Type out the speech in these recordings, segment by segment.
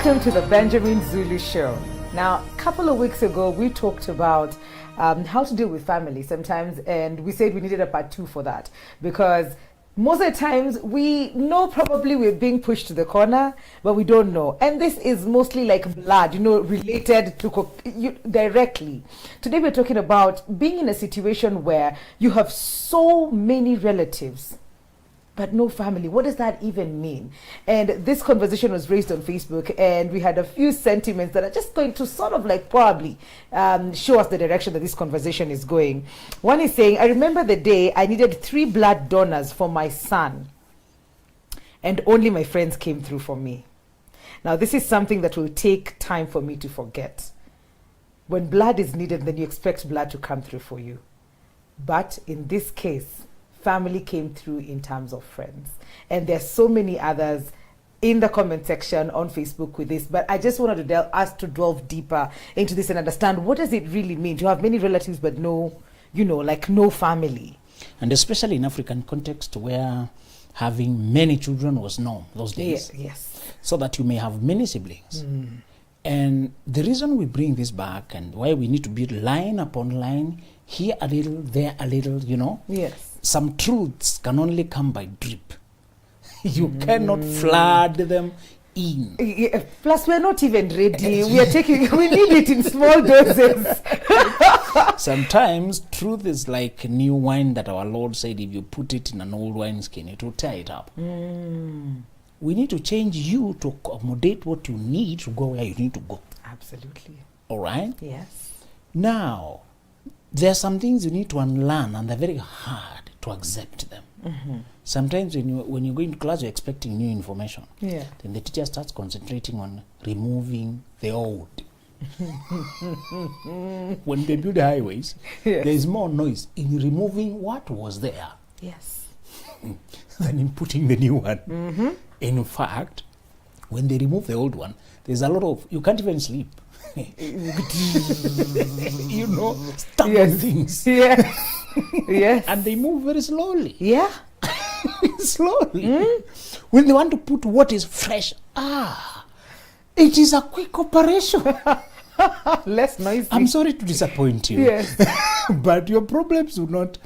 Welcome to the Benjamin Zulu Show. Now, a couple of weeks ago, we talked about how to deal with family sometimes, and we said we needed a part 2 for that because most of the times we know probably we're being pushed to the corner, but we don't know. And this is mostly like blood, related to directly. Today we're talking about being in a situation where you have so many relatives but no family. What does that even mean? And this conversation was raised on Facebook, and we had a few sentiments that are just going to sort of like probably show us the direction that this conversation is going. One is saying, I remember the day I needed 3 blood donors for my son, and only my friends came through for me. Now, this is something that will take time for me to forget. When blood is needed, then you expect blood to come through for you. But in this case, family came through in terms of friends. And there's so many others in the comment section on Facebook with this. But I just wanted us to delve deeper into this and understand, what does it really mean to have many relatives but no, no family? And especially in African context where having many children was norm those days. Yes. So that you may have many siblings. And the reason we bring this back and why we need to build line upon line, here a little, there a little, Yes. Some truths can only come by drip. You cannot flood them in. Yeah, plus, we're not even ready. We need it in small doses. Sometimes truth is like new wine that our Lord said, if you put it in an old wineskin, it will tear it up. We need to change you to accommodate what you need to go where you need to go. Absolutely. All right? Yes. Now, there are some things you need to unlearn, and they're very hard to accept them. Sometimes when you go into class, you're expecting new information. Yeah. Then the teacher starts concentrating on removing the old. When they build highways, Yes. there is more noise in removing what was there Yes. than in putting the new one. In fact, when they remove the old one, there's a lot of, you can't even sleep. Stubborn things. Yes. Yes. And they move very slowly. Yeah. Slowly. When they want to put what is fresh, it is a quick operation. Less noisy. I'm sorry to disappoint you. Yes. But your problems will not.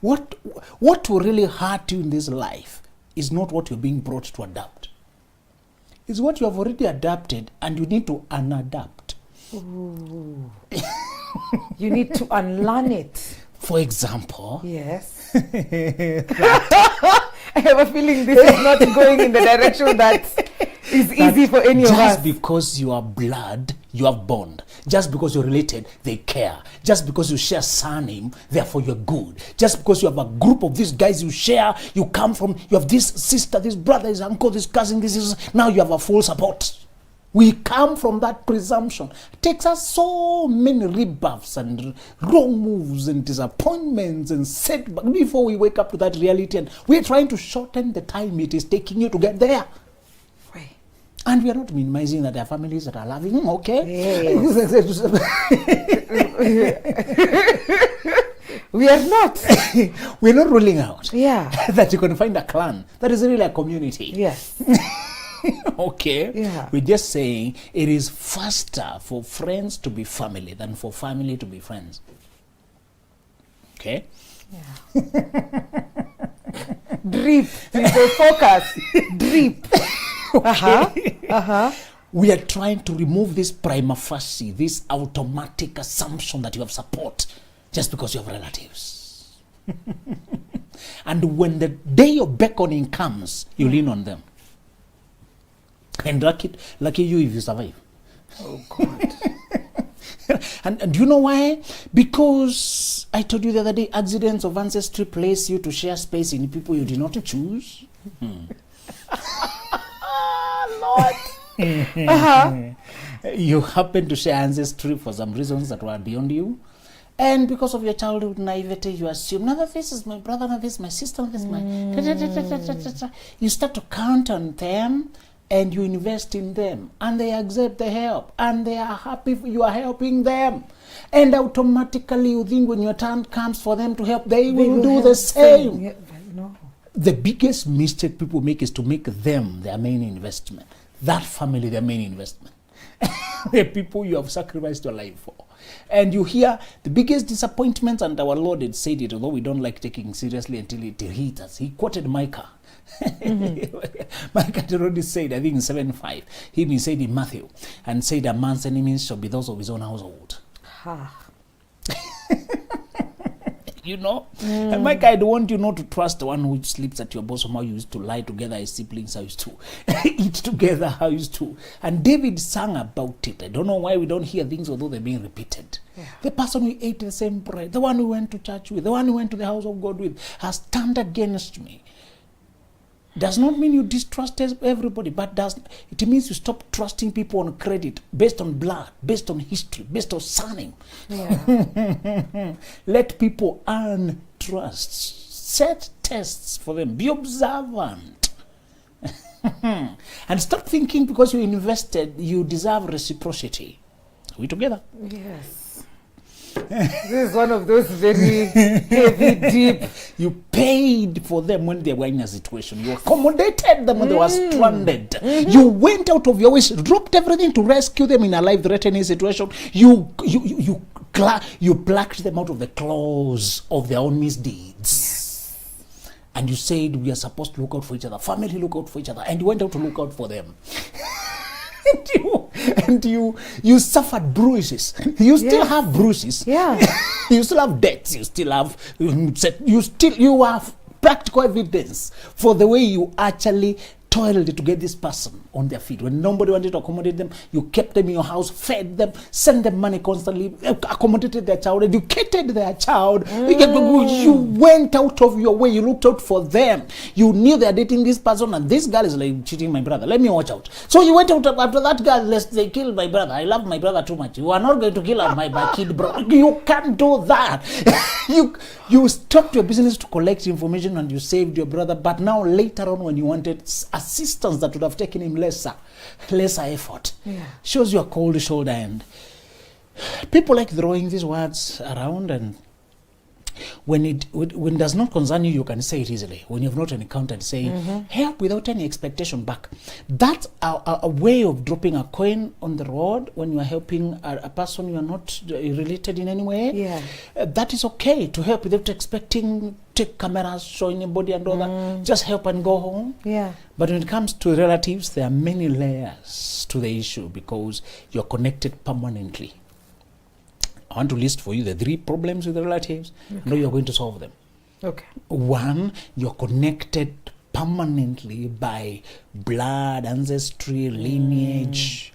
What will really hurt you in this life is not what you're being brought to adapt. It's what you have already adapted and you need to unadapt. Ooh. You need to unlearn it. For example. Yes. I have a feeling this is not going in the direction that is easy for any of us. Just because you are blood, you have bond. Just because you're related, they care. Just because you share surname, therefore you're good. Just because you have a group of these guys you share, you come from, you have this sister, this brother, this uncle, this cousin, this is, now you have a full support. We come from that presumption. It takes us so many rebuffs and wrong moves and disappointments and setbacks before we wake up to that reality. And we're trying to shorten the time it is taking you to get there. Right. And we are not minimizing that there are families that are loving, okay? Yes. We are not. We're not ruling out that you can find a clan that is really a community. Yes. Okay. Yeah. We're just saying it is faster for friends to be family than for family to be friends. Okay? Yeah. Drip. People focus. Drip. Okay. We are trying to remove this prima facie, this automatic assumption that you have support just because you have relatives. And when the day of beckoning comes, you lean on them. And lucky you if you survive. Oh, God. And do you know why? Because I told you the other day, accidents of ancestry place you to share space in people you did not choose. Lord. You happen to share ancestry for some reasons that were beyond you. And because of your childhood naivety, you assume, no, this is my brother, no, this is my sister, no, this is my... You start to count on them. And you invest in them, and they accept the help, and they are happy you are helping them. And automatically you think when your turn comes for them to help, they will do the same. Yeah, no. The biggest mistake people make is to make them their main investment. that family their main investment. The people you have sacrificed your life for. And you hear the biggest disappointments, and our Lord had said it, although we don't like taking seriously until it hits us. He quoted Micah. Micah had already said, I think in 7:5, he said in Matthew, and said, a man's enemies shall be those of his own household. You know? And Micah, I don't want you not to trust the one who sleeps at your bosom, how you used to lie together as siblings, how you used to eat together, how you used to. And David sang about it. I don't know why we don't hear things, although they're being repeated. Yeah. The person who ate the same bread, the one who went to church with, the one who went to the house of God with, has turned against me. Does not mean you distrust everybody, but it means you stop trusting people on credit, based on blood, based on history, based on surname. Yeah. Let people earn trust. Set tests for them. Be observant. And stop thinking because you invested, you deserve reciprocity. Are we together? Yes. This is one of those very heavy, deep. You paid for them when they were in a situation. You accommodated them when they were stranded. You went out of your way, dropped everything to rescue them in a life-threatening situation. You plucked them out of the claws of their own misdeeds. And you said, we are supposed to look out for each other. Family, look out for each other. And you went out to look out for them. And you suffered bruises. You still have bruises. Yeah. You still have debts. You still have you have practical evidence for the way you actually toiled to get this person on their feet. When nobody wanted to accommodate them, you kept them in your house, fed them, sent them money constantly, accommodated their child, educated their child. You went out of your way, you looked out for them. You knew they are dating this person, and this girl is like cheating my brother. Let me watch out. So you went out after that girl, lest they kill my brother. I love my brother too much. You are not going to kill my kid, bro. You can't do that. You stopped your business to collect information and you saved your brother, but now later on when you wanted assistance that would have taken him lesser effort. Yeah. Shows you a cold shoulder. And people like throwing these words around, and when it does not concern you, you can say it easily. When you've not encountered, say help without any expectation back. That's a way of dropping a coin on the road when you are helping a person you are not related in any way. Yeah. That is okay to help without expecting take cameras, show anybody and all that. Just help and go home. Yeah. But when it comes to relatives, there are many layers to the issue because you're connected permanently. I want to list for you the 3 problems with the relatives. Okay. Now you're going to solve them. Okay. 1, you're connected permanently by blood, ancestry, lineage.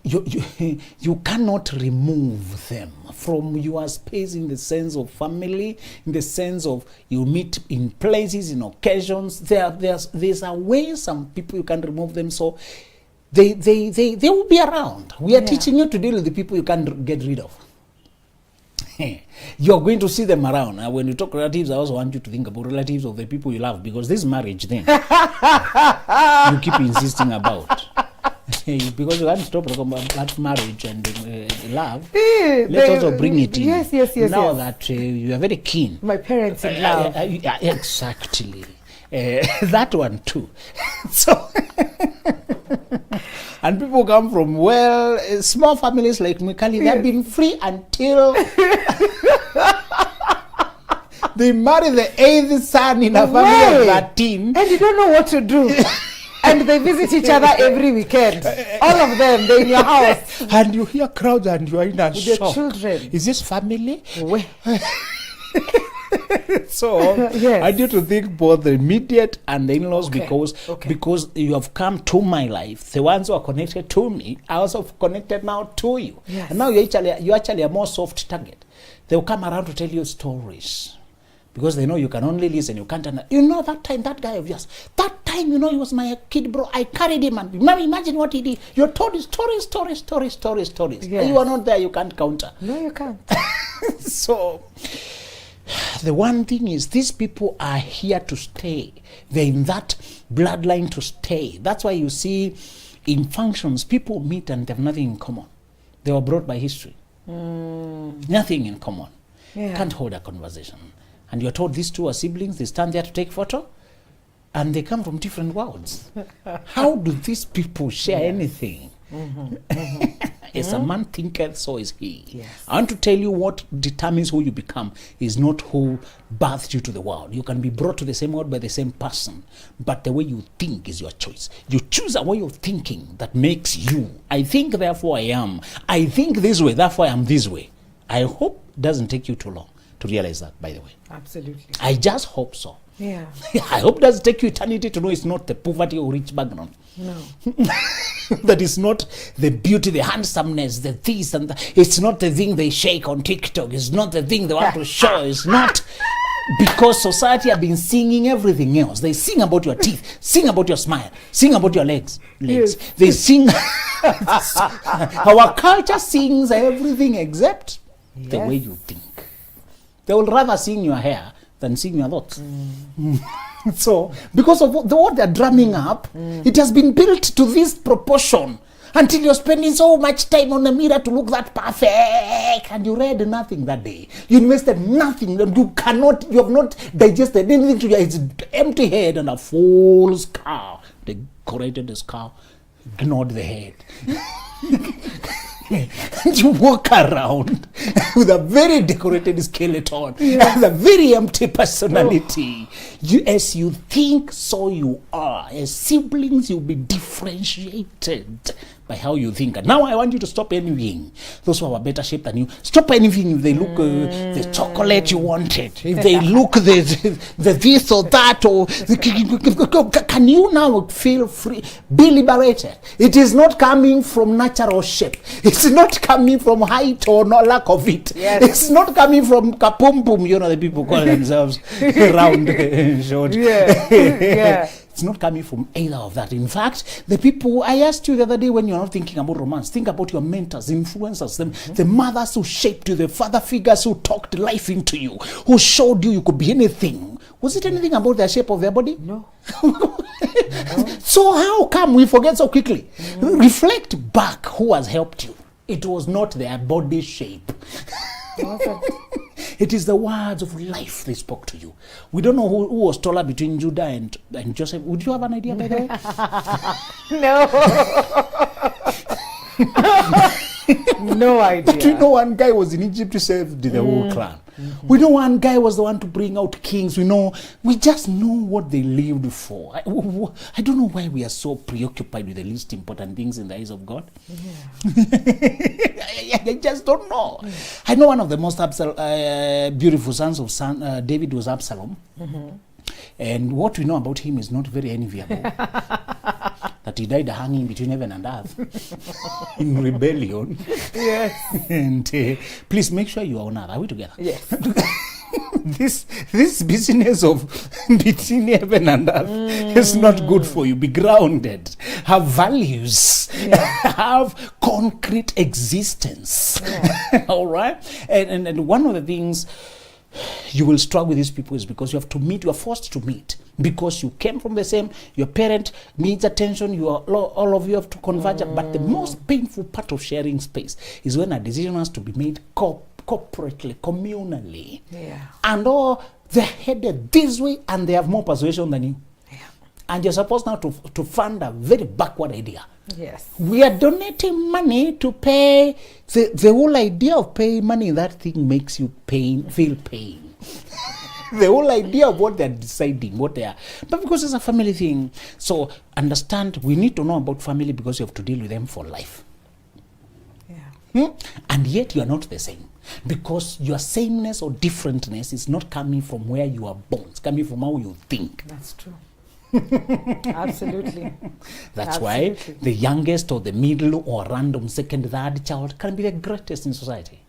You cannot remove them from your space in the sense of family, in the sense of you meet in places, in occasions. There's a way some people you can remove them, so they will be around. We are teaching you to deal with the people you can't get rid of. You're going to see them around. When you talk relatives, I also want you to think about relatives of the people you love, because this marriage thing you keep insisting about. Because you can't stop talking about marriage and love. Let's also bring it in. Yes. Now that you are very keen. My parents in love. Exactly. That one too. So, and people come from small families like Mikali. They've been free until they marry the 8th son in a family of 13, and you don't know what to do. And they visit each other every weekend. All of them, they're in your house. And you hear crowds and you are in a with shock. Your children. Is this family? So yes. I need to think both the immediate and the in-laws, because you have come to my life. The ones who are connected to me are also connected now to you. Yes. And now you're actually a more soft target. They will come around to tell you stories. Because they know you can only listen, you can't understand. You know that time, that guy of yours, that time, he was my kid, bro. I carried him, and now imagine what he did. You're told stories. Yes. You are not there, you can't counter. No, you can't. So, the one thing is, these people are here to stay. They're in that bloodline to stay. That's why you see in functions, people meet and they have nothing in common. They were brought by history. Nothing in common. Yeah. Can't hold a conversation. And you're told these 2 are siblings, they stand there to take photo. and they come from different worlds. How do these people share anything? As a man thinketh, so is he. Yes. I want to tell you, what determines who you become is not who birthed you to the world. You can be brought to the same world by the same person, but the way you think is your choice. You choose a way of thinking that makes you. I think, therefore I am. I think this way, therefore I am this way. I hope it doesn't take you too long to realize that, by the way. Absolutely. I just hope so. Yeah. I hope it doesn't take you eternity to know it's not the poverty or rich background. No. That is not the beauty, the handsomeness, the this and that. It's not the thing they shake on TikTok. It's not the thing they want to show. It's not because society have been singing everything else. They sing about your teeth, sing about your smile, sing about your legs. Yes. They sing. Our culture sings everything except the way you think. They will rather sing your hair than sing your thoughts. So, because of what they're drumming up, it has been built to this proportion until you're spending so much time on the mirror to look that perfect, and you read nothing that day. You invested nothing. You have not digested anything to you. It's empty head and a full scar. Decorated the scar, ignored the head. And you walk around with a very decorated skeleton and a very empty personality. As you think, so you are. As siblings, you'll be differentiated by how you think. And now I want you to stop envying those who have a better shape than you. Stop envying if they look the chocolate you wanted, if they look the this or that, or can you now feel free, be liberated? It is not coming from natural shape. It's not coming from height or no lack of it. Yes. It's not coming from kapumpum. You know, the people call themselves round and short. Yeah. Yeah. It's not coming from either of that. In fact, the people, I asked you the other day, when you're not thinking about romance, think about your mentors, influencers, the mothers who shaped you, the father figures who talked life into you, who showed you could be anything. Was it anything about the shape of their body? No. So how come we forget so quickly? Reflect back who has helped you. It was not their body shape. It is the words of life they spoke to you. We don't know who was taller between Judah and Joseph. Would you have an idea, by the way? No. No idea. But we know one guy was in Egypt to save the whole clan. We know one guy was the one to bring out kings. We just know what they lived for. I don't know why we are so preoccupied with the least important things in the eyes of God. I just don't know. I know one of the most beautiful sons of David was Absalom. And what we know about him is not very enviable. That he died hanging between heaven and earth in rebellion. Yes. And please make sure you are on earth. Are we together? Yes. This business of between heaven and earth is not good for you. Be grounded. Have values. Yeah. Have concrete existence. Yeah. All right? And one of the things you will struggle with these people is because you are forced to meet, because you came from the same, your parent needs attention, all of you have to converge. But the most painful part of sharing space is when a decision has to be made corporately, communally. Yeah. And they're headed this way and they have more persuasion than you. Yeah. And you're supposed now to fund a very backward idea. Yes. We are donating money to pay. The whole idea of paying money, that thing makes you feel pain. The whole idea of what they're deciding, what they are. But because it's a family thing, so understand, we need to know about family because you have to deal with them for life. Yeah. And yet you are not the same. Because your sameness or differentness is not coming from where you are born. It's coming from how you think. That's true. Absolutely. That's why the youngest or the middle or random second, third child can be the greatest in society,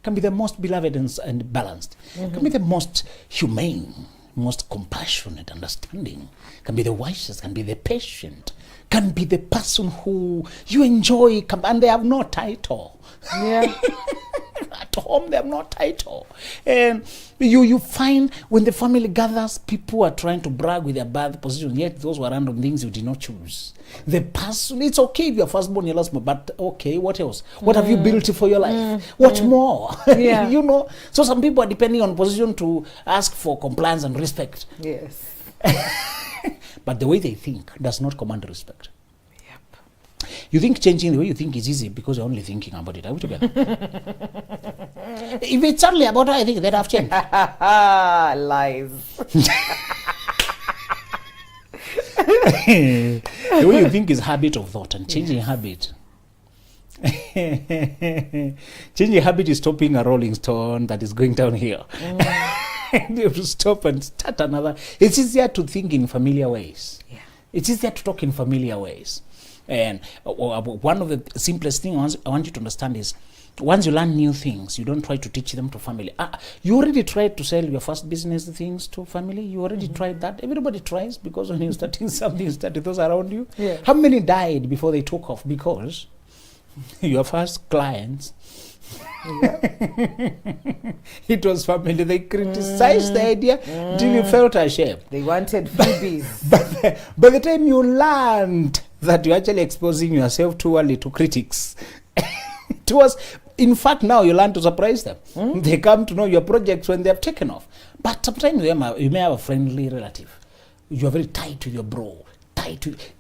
can be the most beloved and balanced, can be the most humane, most compassionate, understanding, can be the wisest, can be the patient, can be the person who you enjoy, and they have no title. Yeah. At home, they have no title. And you find when the family gathers, people are trying to brag with their birth position, yet those were random things you did not choose. The person, it's okay if you're firstborn, you're last born, but okay, what else? What have you built for your life? What more? Yeah. So some people are depending on position to ask for compliance and respect. Yes. But the way they think does not command respect. Yep. You think changing the way you think is easy because you're only thinking about it. Are we together? If it's only about how I think, then I've changed. Lies. The way you think is habit of thought, and changing habit. Changing habit is stopping a rolling stone that is going downhill. You have to stop and start another. It's easier to think in familiar ways. Yeah. It's easier to talk in familiar ways. And one of the simplest things I want you to understand is, once you learn new things, you don't try to teach them to family. You already tried to sell your first business things to family. You already tried that. Everybody tries, because when you're starting something, you start with those around you. Yeah. How many died before they took off? Because your first clients, it was family. They criticized the idea till you felt ashamed. They wanted freebies. But by the time you learned that you're actually exposing yourself too early to critics, it was, in fact, now you learn to surprise them. They come to know your projects when they have taken off. But sometimes you may have a friendly relative. You are very tight with your bro,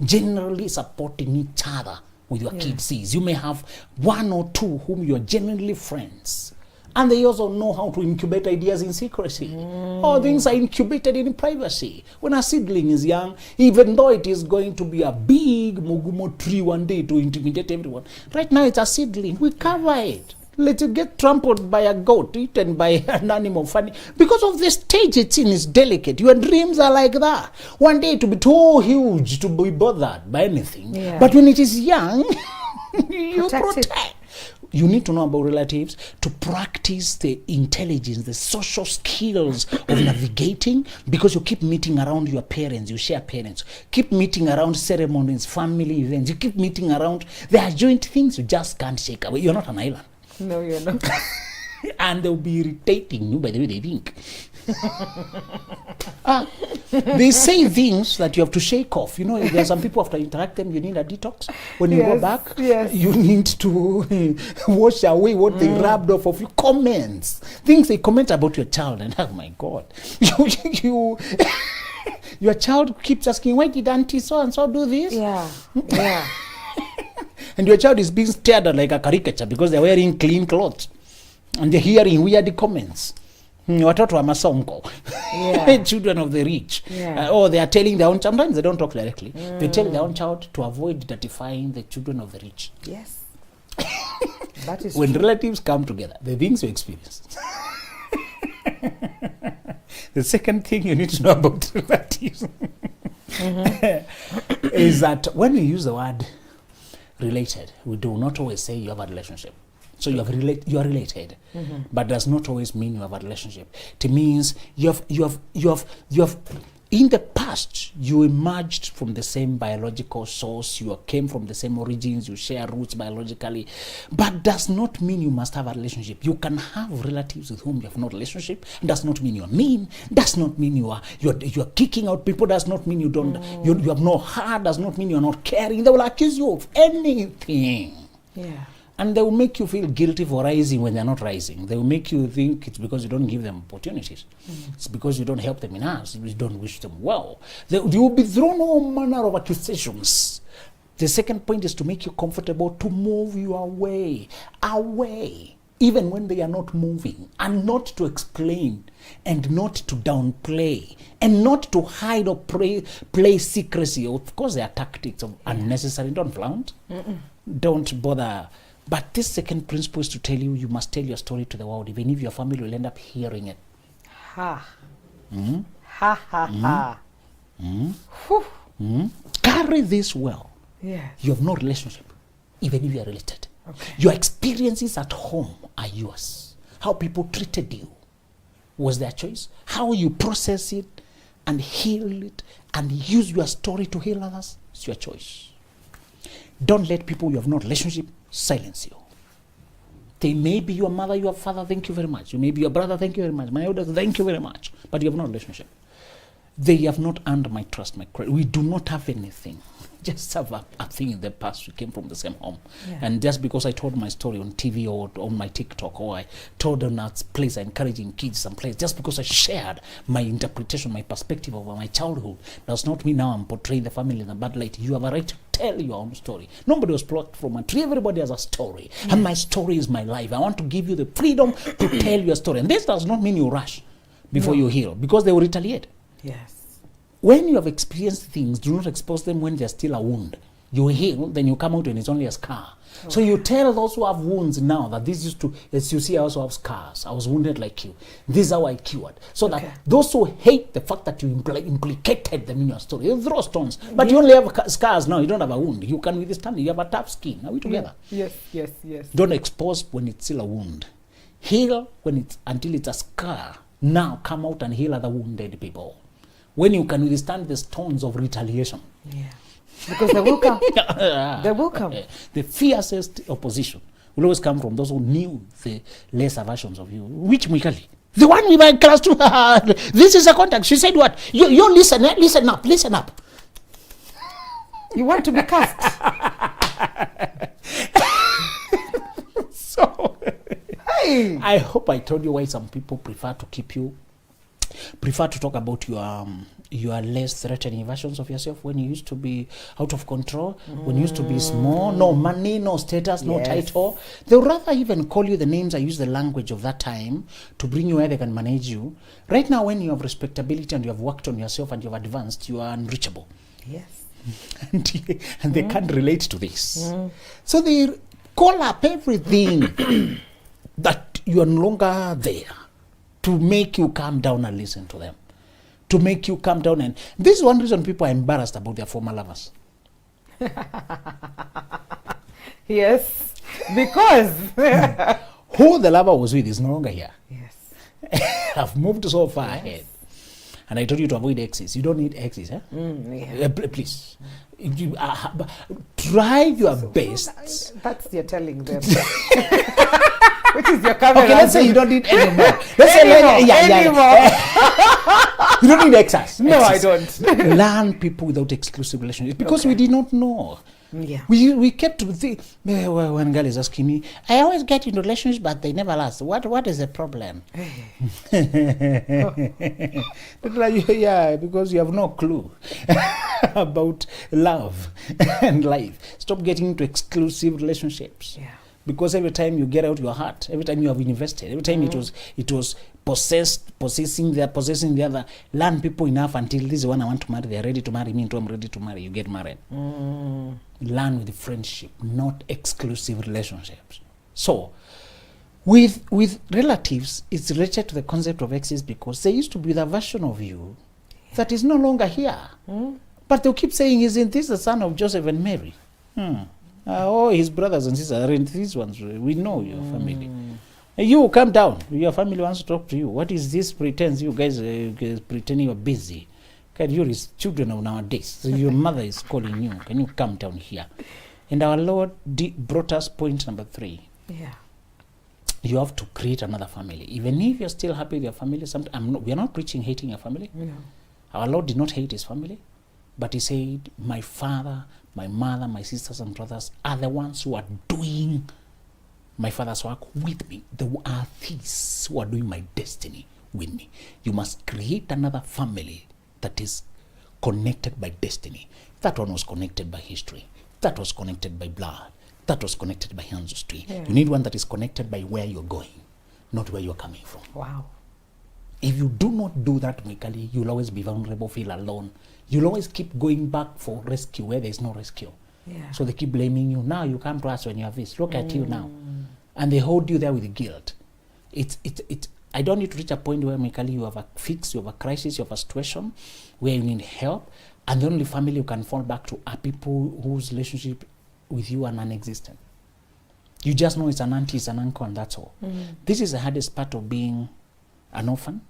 generally supporting each other with your kids. You may have one or two whom you are genuinely friends, and they also know how to incubate ideas in secrecy. All things are incubated in privacy. When a seedling is young, even though it is going to be a big mugumo tree one day to intimidate everyone, right now it's a seedling. We cover it. Let it get trampled by a goat, eaten by an animal. Funny, because of the stage it's in is delicate. Your dreams are like that. One day to be too huge to be bothered by anything. Yeah. But when it is young, you Protect it. protect. You need to know about relatives to practice the intelligence, the social skills of navigating, because you keep meeting around your parents, you share parents, keep meeting around ceremonies, family events, you keep meeting around. There are joint things you just can't shake away. You're not an island. No, you're not. And they'll be irritating you by the way they think. They say things that you have to shake off. You know, there are some people, after you interact them, you need a detox. When you go back, you need to wash away what they rubbed off of you. Comments, things they comment about your child, and oh my God, your child keeps asking, why did Auntie so and so do this? Yeah. And your child is being stared at like a caricature because they're wearing clean clothes and they're hearing weird comments. Watoto wa masonko, children of the rich. Or they are telling their own, sometimes they don't talk directly. They tell their own child to avoid identifying the children of the rich. Yes. That is when true. relatives come together, the things you experience. The second thing you need to know about relatives is that when we use the word related, we do not always say you have a relationship. So you are related, but does not always mean you have a relationship. It means you have in the past you emerged from the same biological source, you came from the same origins, you share roots biologically, but does not mean you must have a relationship. You can have relatives with whom you have no relationship. Does not mean you are mean. Does not mean you are kicking out people. Does not mean you don't you have no heart. Does not mean you are not caring. They will accuse you of anything. Yeah. And they will make you feel guilty for rising when they're not rising. They will make you think it's because you don't give them opportunities. It's because you don't help them enough. You don't wish them well. You will be thrown all manner of accusations. The second point is to make you comfortable to move your way away, even when they are not moving, and not to explain, and not to downplay, and not to hide or play secrecy. Of course, there are tactics of unnecessary. Don't flaunt. Don't bother. But this second principle is to tell you, you must tell your story to the world, even if your family will end up hearing it. Ha. Ha ha ha. Carry this well. Yeah. You have no relationship, even if you are related. Okay. Your experiences at home are yours. How people treated you was their choice. How you process it and heal it and use your story to heal others is your choice. Don't let people you have no relationship silence you. They may be your mother, your father, thank you very much. You may be your brother, thank you very much. My elders, thank you very much. But you have no relationship. They have not earned my trust, my credit. We do not have anything. Just have a thing in the past. We came from the same home. Yeah. And just because I told my story on TV or on my TikTok, or I told on that place encouraging kids and place, just because I shared my interpretation, my perspective of my childhood, does not mean now I'm portraying the family in a bad light. You have a right to tell your own story. Nobody was plucked from a tree. Everybody has a story. Yes. And my story is my life. I want to give you the freedom to tell your story. And this does not mean you rush before you heal, because they will retaliate. Yes. When you have experienced things, do not expose them when they're still a wound. You heal, then you come out when it's only a scar. Okay. So you tell those who have wounds now that this used to, as you see, I also have scars. I was wounded like you. This is how I cured. So that those who hate the fact that you implicated them in your story, you throw stones. But you only have scars now. You don't have a wound. You can withstand it. You have a tough skin. Are we together? Yes, yes, yes. Don't expose when it's still a wound. Heal when it's until it's a scar. Now come out and heal other wounded people. When you can withstand the stones of retaliation. Yeah. Because they will come. They will come. The fiercest opposition will always come from those who knew the lesser versions of you. Which Mikali? The one we were in class 2. This is a contact. She said what? You listen, listen up, listen up. You want to be cast. So, hey. I hope I told you why some people prefer to talk about your less threatening versions of yourself when you used to be out of control, when you used to be small, no money, no status, no title. They would rather even call you the names I use the language of that time to bring you where they can manage you. Right now, when you have respectability and you have worked on yourself and you have advanced, you are unreachable. Yes. and they can't relate to this. So they call up everything that you are no longer there, to make you calm down and listen to them. To make you calm down. And this is one reason people are embarrassed about their former lovers. Yes. Because who the lover was with is no longer here. Yes. I've moved so far ahead. And I told you to avoid exes. You don't need exes, eh? Please. You, try your best. That's you're telling them. Which is your camera. Okay, let's say you don't need any more. Let's say you don't need exes. No, I don't. Learn people without exclusive relationships, because we did not know. Yeah. We kept when girl is asking me, I always get into relationships but they never last. What is the problem? Yeah, because you have no clue about love and life. Stop getting into exclusive relationships. Yeah. Because every time you get out your heart, every time you have invested, every time it was possessing the other, learn people enough until this is one I want to marry, they are ready to marry me, too I'm ready to marry, you get married. Learn with friendship, not exclusive relationships. So, with relatives, it's related to the concept of exes, because they used to be the version of you that is no longer here. But they'll keep saying, isn't this the son of Joseph and Mary? His brothers and sisters aren't these ones. We know your family. You come down. Your family wants to talk to you. What is this pretense? You guys pretending you're busy. You're his children of nowadays. So your mother is calling you. Can you come down here? And our Lord brought us point number 3. Yeah. You have to create another family. Even if you're still happy with your family, we are not preaching hating your family. No. Our Lord did not hate his family. But he said, my father, my mother, my sisters and brothers are the ones who are doing my father's work with me. They are these who are doing my destiny with me. You must create another family that is connected by destiny. That one was connected by history. That was connected by blood. That was connected by ancestry. You need one that is connected by where you're going, not where you're coming from. Wow. If you do not do that, Mikali, you'll always be vulnerable, feel alone. You'll always keep going back for rescue where there's no rescue. Yeah. So they keep blaming you. Now you come to us when you have this. Look at you now. And they hold you there with guilt. I don't need to reach a point where, Mikali, you have a fix, you have a crisis, you have a situation where you need help. And the only family you can fall back to are people whose relationship with you are non-existent. You just know it's an auntie, it's an uncle, and that's all. This is the hardest part of being an orphan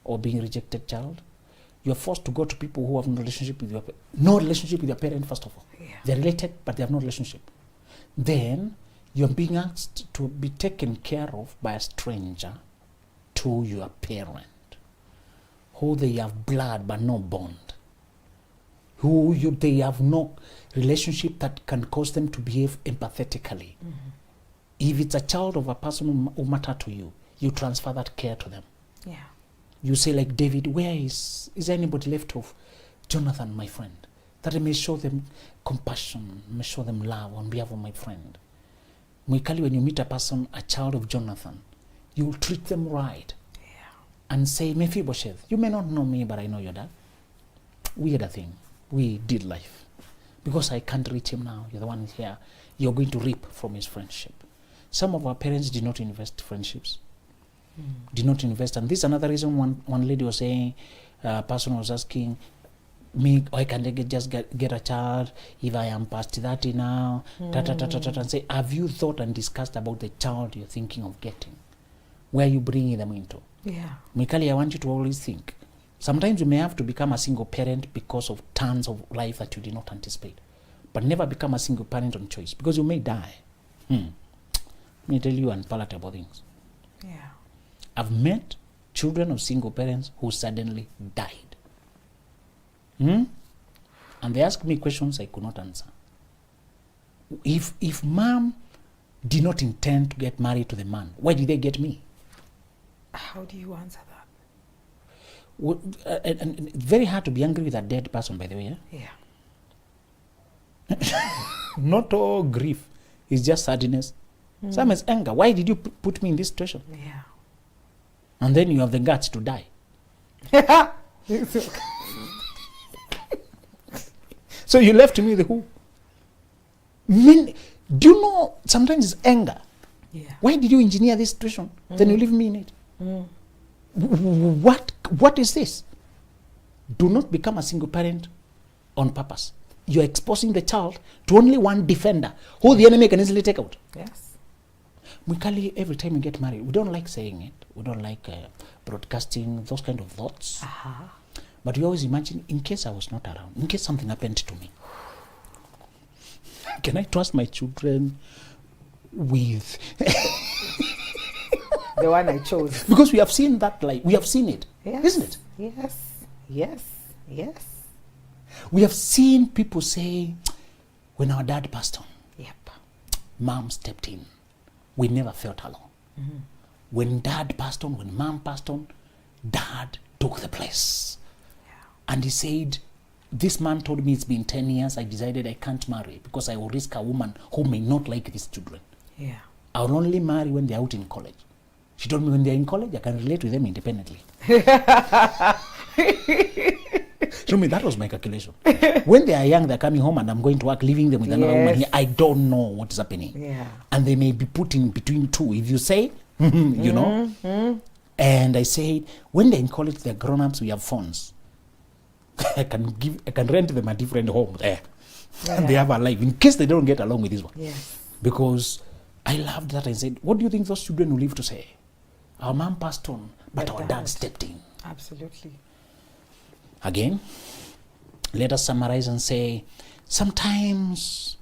or being a rejected child. You're forced to go to people who have no relationship with your parent, first of all. Yeah. They're related, but they have no relationship. Then you're being asked to be taken care of by a stranger to your parent, who they have blood but no bond, they have no relationship that can cause them to behave empathetically. If it's a child of a person who matter to you, you transfer that care to them. Yeah. You say, like David, where is anybody left of Jonathan, my friend? That I may show them compassion, may show them love on behalf of my friend. Mwikali, when you meet a person, a child of Jonathan, you will treat them right. And say, Mephibosheth, you may not know me, but I know your dad. We had a thing. We did life. Because I can't reach him now, you're the one here. You're going to reap from his friendship. Some of our parents did not invest friendships. Did not invest. And this is another reason one lady was saying, a person was asking me, why can't I just get a child if I am past 30 now? And say, have you thought and discussed about the child you're thinking of getting? Where are you bringing them into? Yeah. Mikali, I want you to always think. Sometimes you may have to become a single parent because of turns of life that you did not anticipate. But never become a single parent on choice, because you may die. Let me tell you unpalatable things. Yeah. I've met children of single parents who suddenly died. And they asked me questions I could not answer. If mom did not intend to get married to the man, why did they get me? How do you answer that? Well, and it's very hard to be angry with a dead person, by the way. Yeah. Not all grief is just sadness. Some is anger. Why did you put me in this situation? Yeah. And then you have the guts to die. So you left me the who? Do you know sometimes it's anger? Yeah. Why did you engineer this situation? Then you leave me in it. What is this? Do not become a single parent on purpose. You're exposing the child to only one defender who the enemy can easily take out. Yes. Mikali, every time we get married, we don't like saying it. We don't like broadcasting those kind of thoughts. But we always imagine, in case I was not around, in case something happened to me, can I trust my children with the one I chose? Because we have seen that life. We have seen it. Yes. Isn't it? Yes. Yes. Yes. We have seen people say, when our dad passed on, Yep. mom stepped in. We never felt alone. When dad passed on, when mom passed on, dad took the place. And he said, this man told me it's been 10 years. I decided I can't marry because I will risk a woman who may not like these children. Yeah. I'll only marry when they're out in college. She told me when they're in college, I can relate with them independently. Show me, that was my calculation. When they are young, they're coming home and I'm going to work, leaving them with another woman here. I don't know what is happening. Yeah. And they may be put in between two. If you say, you know. And I said, when they're in college, they're grown-ups, we have phones. I can rent them a different home there. And they have a life in case they don't get along with this one. Yes. Because I loved that. I said, what do you think those children will live to say? Our mom passed on, but our dad stepped in. Absolutely. Again, let us summarize and say, sometimes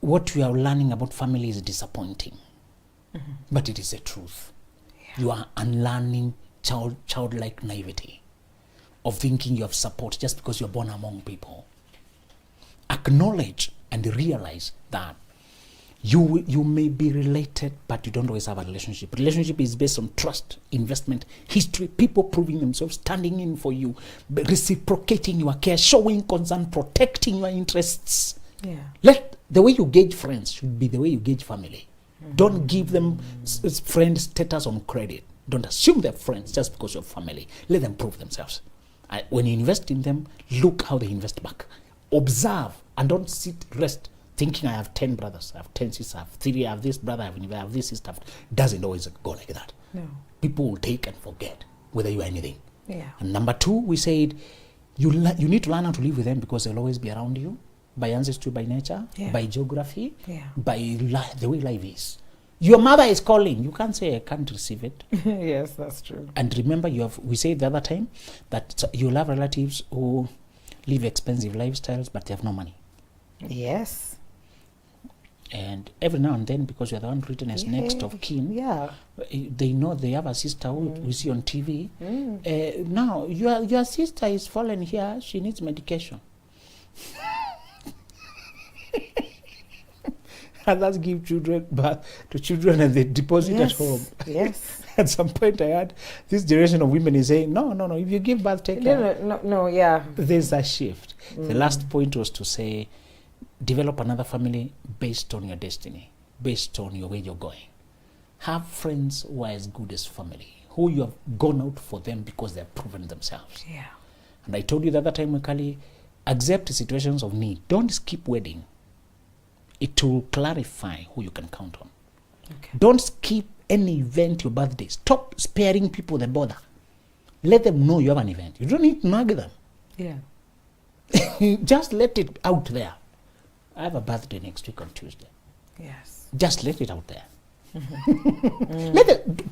what we are learning about family is disappointing, but it is the truth. Yeah. You are unlearning childlike naivety of thinking you have support just because you're born among people. Acknowledge and realize that you may be related, but you don't always have a relationship. Relationship is based on trust, investment, history, people proving themselves, standing in for you, reciprocating your care, showing concern, protecting your interests. Yeah. The way you gauge friends should be the way you gauge family. Don't give them friend status on credit. Don't assume they're friends just because you're family. Let them prove themselves. When you invest in them, look how they invest back. Observe and don't rest thinking I have 10 brothers, I have 10 sisters, I have 3, I have this brother, I have this sister. Doesn't always go like that. No. People will take and forget whether you are anything. Yeah. And number 2, we said you need to learn how to live with them because they'll always be around you by ancestry, by nature, by geography, by the way life is. Your mother is calling. You can't say I can't receive it. Yes, that's true. And remember, we said the other time that you'll have relatives who live expensive lifestyles, but they have no money. Yes. And every now and then, because you're the one written as next of kin, they know they have a sister who we see on TV. Now, your sister is fallen here, she needs medication. Others give children birth to children and they deposit at home. Yes. At some point, I heard this generation of women is saying, no, if you give birth, take care. No, yeah. There's a shift. The last point was to say, develop another family based on your destiny, based on your way you're going. Have friends who are as good as family, who you have gone out for them because they have proven themselves. Yeah. And I told you the other time, Mekali, accept situations of need. Don't skip wedding. It will clarify who you can count on. Okay. Don't skip any event, your birthday. Stop sparing people the bother. Let them know you have an event. You don't need to nag them. Yeah. Just let it out there. I have a birthday next week on Tuesday. Yes. Just let it out there.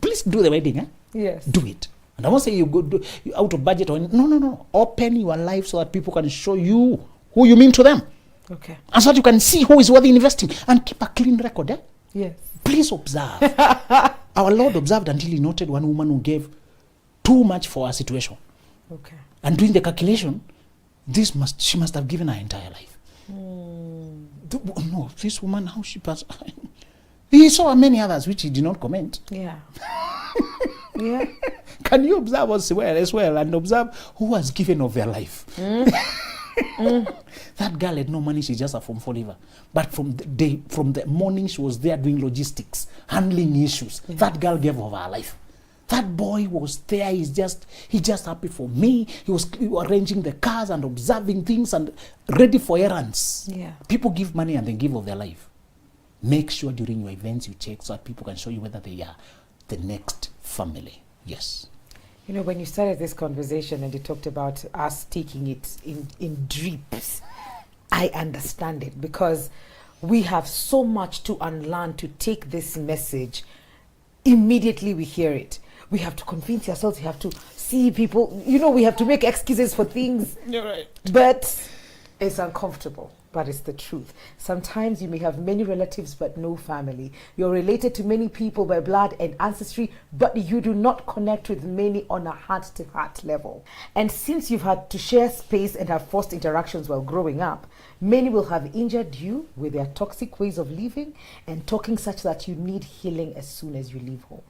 Please do the wedding. Eh? Yes. Do it. And I won't say you go do you out of budget or no. Open your life so that people can show you who you mean to them. Okay. And so that you can see who is worthy investing and keep a clean record. Eh? Yes. Please observe. Our Lord observed until he noted one woman who gave too much for her situation. Okay. And doing the calculation, she must have given her entire life. No, this woman, how she passed. He saw many others which he did not comment. Yeah. Yeah. Can you observe as well and observe who has given of their life? That girl had no money, she's just a Form 4 leaver. But from the morning she was there doing logistics, handling issues. Yeah. That girl gave of her life. That boy was there, he's just happy for me. He was arranging the cars and observing things and ready for errands. Yeah. People give money and they give of their life. Make sure during your events you check so that people can show you whether they are the next family. Yes. You know, when you started this conversation and you talked about us taking it in drips, I understand it because we have so much to unlearn to take this message. Immediately we hear it. We have to convince ourselves, we have to see people, we have to make excuses for things. You're right. But it's uncomfortable, but it's the truth. Sometimes you may have many relatives but no family. You're related to many people by blood and ancestry, but you do not connect with many on a heart-to-heart level. And since you've had to share space and have forced interactions while growing up, many will have injured you with their toxic ways of living and talking such that you need healing as soon as you leave home.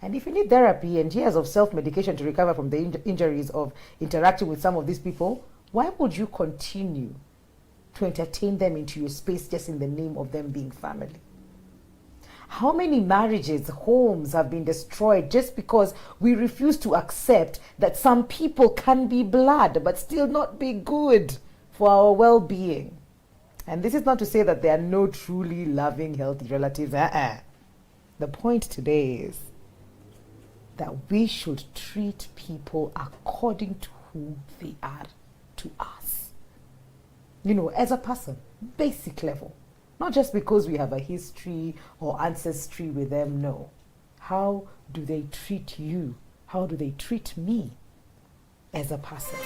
And if you need therapy and years of self-medication to recover from the injuries of interacting with some of these people, why would you continue to entertain them into your space just in the name of them being family? How many marriages, homes have been destroyed just because we refuse to accept that some people can be blood but still not be good for our well-being? And this is not to say that there are no truly loving, healthy relatives. The point today is that we should treat people according to who they are to us. As a person, basic level. Not just because we have a history or ancestry with them, no. How do they treat you? How do they treat me as a person?